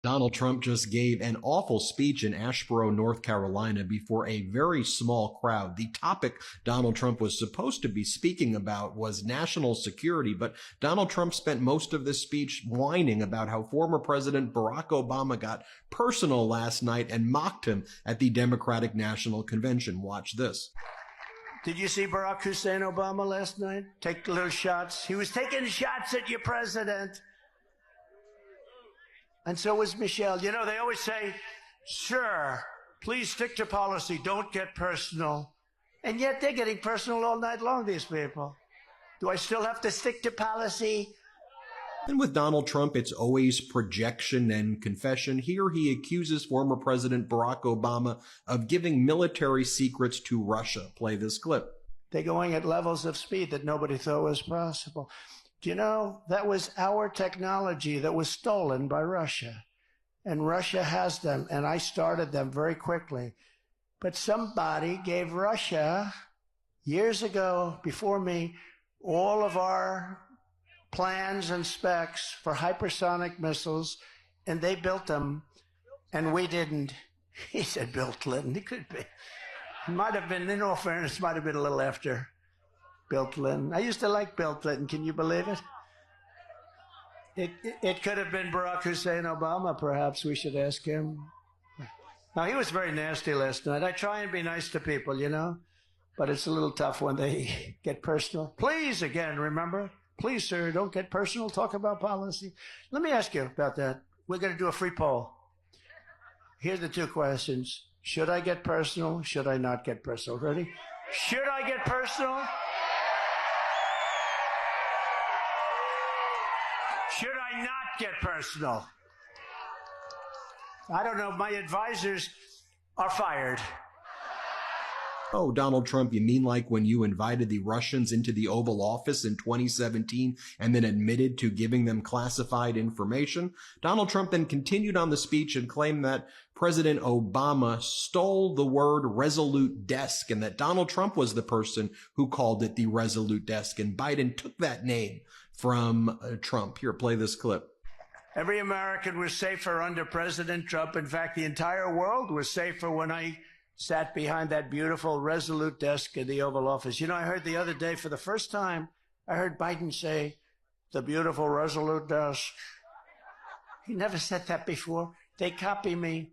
Donald Trump just gave an awful speech in Asheboro, North Carolina, before a very small crowd. The topic Donald Trump was supposed to be speaking about was national security, but Donald Trump spent most of this speech whining about how former President Barack Obama got personal last night and mocked him at the Democratic National Convention. Watch this. Did you see Barack Hussein Obama last night? Take little shots. He was taking shots at your president. And so was Michelle. You know, they always say, sure, please stick to policy. Don't get personal. And yet they're getting personal all night long, these people. Do I still have to stick to policy? And with Donald Trump, it's always projection and confession. Here he accuses former President Barack Obama of giving military secrets to Russia. Play this clip. They're going at levels of speed that nobody thought was possible. Do you know, that was our technology that was stolen by Russia. And Russia has them, and I started them very quickly. But somebody gave Russia, years ago, before me, all of our plans and specs for hypersonic missiles, and they built them, and we didn't. He said Bill Clinton. He could be. Might have been, in all fairness, might have been a little after Bill Clinton. I used to like Bill Clinton. Can you believe it? It could have been Barack Hussein Obama, perhaps. We should ask him. Now, he was very nasty last night. I try and be nice to people, you know, but it's a little tough when they get personal. Please, again, remember, please, sir, don't get personal. Talk about policy. Let me ask you about that. We're going to do a free poll. Here's the two questions. Should I get personal? Should I not get personal? Ready? Should I get personal? Should I not get personal? I don't know. My advisors are fired. Oh, Donald Trump, you mean like when you invited the Russians into the Oval Office in 2017 and then admitted to giving them classified information? Donald Trump then continued on the speech and claimed that President Obama stole the word resolute desk and that Donald Trump was the person who called it the resolute desk, and Biden took that name from Trump. Here, play this clip. Every American was safer under President Trump. In fact, the entire world was safer when I sat behind that beautiful resolute desk in the Oval Office. You know, I heard the other day, for the first time, I heard Biden say, the beautiful resolute desk. He never said that before. They copy me.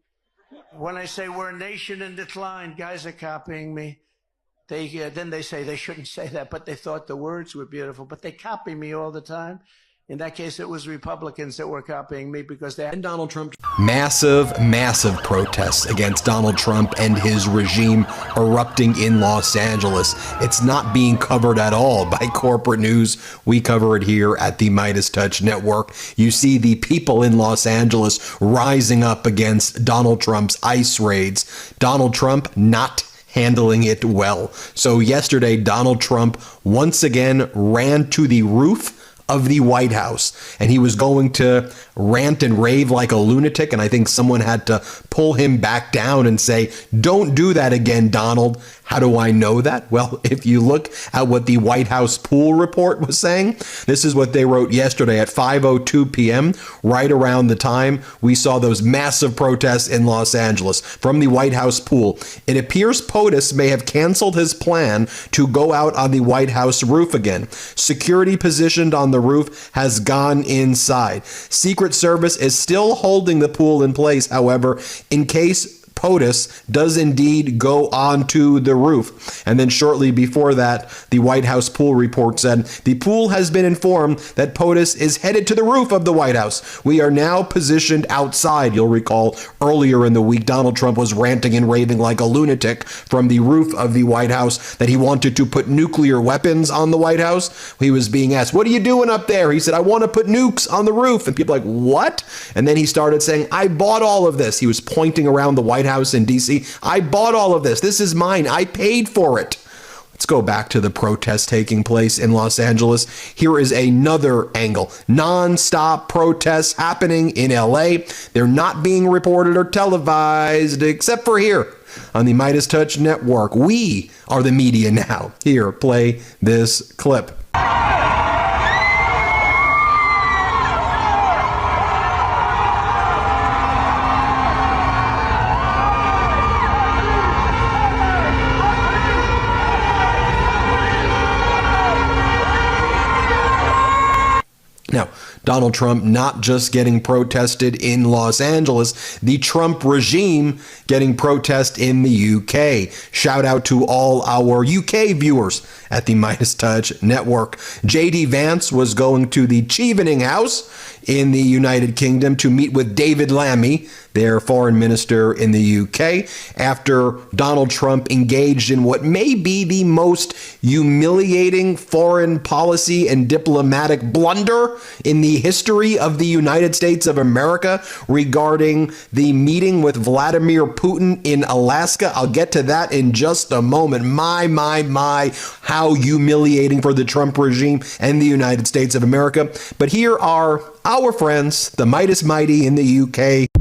When I say we're a nation in decline, guys are copying me. Then they say they shouldn't say that, but they thought the words were beautiful. But they copy me all the time. In that case, it was Republicans that were copying me because they... And Donald Trump. Massive protests against Donald Trump and his regime erupting in Los Angeles. It's not being covered at all by corporate news. We cover it here at the MeidasTouch Network. You see the people in Los Angeles rising up against Donald Trump's ICE raids. Donald Trump not handling it well. So yesterday, Donald Trump once again ran to the roof of the White House, and he was going to rant and rave like a lunatic, and I think someone had to pull him back down and say, don't do that again, Donald. How do I know that? Well, if you look at what the White House pool report was saying, this is what they wrote yesterday at 5:02 p.m., right around the time we saw those massive protests in Los Angeles. From the White House pool, it appears POTUS may have canceled his plan to go out on the White House roof again. Security positioned on the roof has gone inside. Secret Service is still holding the pool in place, however, in case POTUS does indeed go onto the roof. And then shortly before that, the White House pool report said, the pool has been informed that POTUS is headed to the roof of the White House. We are now positioned outside. You'll recall earlier in the week, Donald Trump was ranting and raving like a lunatic from the roof of the White House that he wanted to put nuclear weapons on the White House. He was being asked, what are you doing up there? He said, I want to put nukes on the roof. And people are like, what? And then he started saying, I bought all of this. He was pointing around the White House in D.C. I bought all of this. This is mine. I paid for it. Let's go back to the protests taking place in Los Angeles. Here is another angle. Non-stop protests happening in L.A. They're not being reported or televised, except for here on the MeidasTouch Network. We are the media now. Here, play this clip. Donald Trump not just getting protested in Los Angeles, the Trump regime getting protest in the UK. Shout out to all our UK viewers at the MeidasTouch Network. J.D. Vance was going to the Chevening House in the United Kingdom to meet with David Lammy, their foreign minister in the UK, after Donald Trump engaged in what may be the most humiliating foreign policy and diplomatic blunder in the history of the United States of America regarding the meeting with Vladimir Putin in Alaska. I'll get to that in just a moment. My, how humiliating for the Trump regime and the United States of America. But here are our friends, the Meidas Mighty in the UK.